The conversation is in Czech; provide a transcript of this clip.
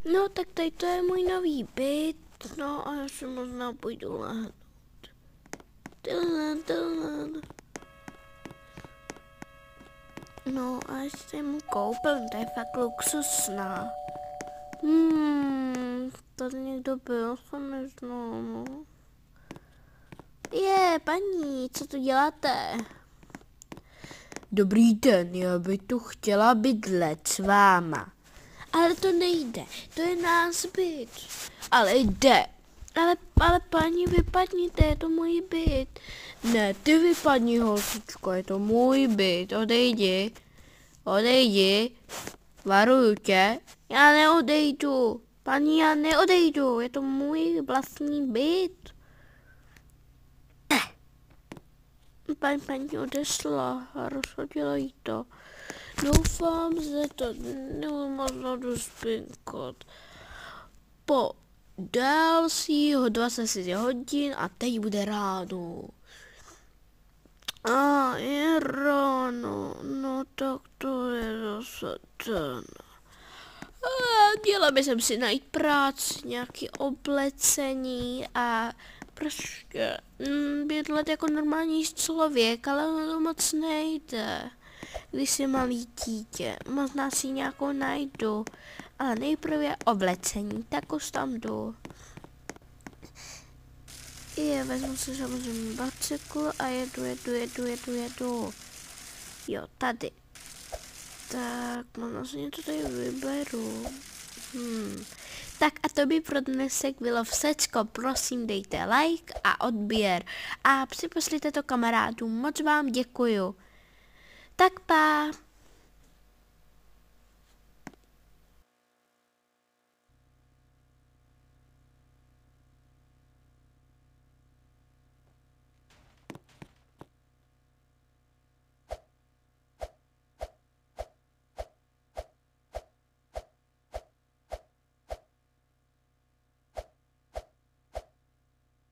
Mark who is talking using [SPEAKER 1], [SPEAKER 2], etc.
[SPEAKER 1] No, tak tady to je můj nový byt. No a já si možná půjdu lehnout. No a ještě mu koupím, to je fakt luxusná. Tady někdo byl, jsem neznám. Paní, co tu děláte? Dobrý den, já bych tu chtěla bydlet s váma. Ale to nejde, to je náš byt. Ale jde. Ale paní, vypadněte, je to můj byt. Ne, ty vypadni, holčičko, je to můj byt, odejdi. Odejdi, varuju tě. Já neodejdu, paní, já neodejdu, je to můj vlastní byt. Paní odešla a rozhodila jí to. Doufám, že to nemohlo dospěnkat. Po dalšího 20 hodin a teď bude ráno. A je ráno, no tak to je zase ten. Měla bych si najít práci, nějaké oblecení a prostě bydlet jako normální člověk, ale ono to moc nejde, když jsi malý dítě. Možná si nějakou najdu, ale nejprve oblecení, tak už tam jdu. Vezmu si samozřejmě bicykl a jedu. Jo, tady. Tak, možná si něco tady vyberu. Tak a to by pro dnesek bylo všecko, prosím dejte like a odběr a připoslete to kamarádům, moc vám děkuju. Tak pa.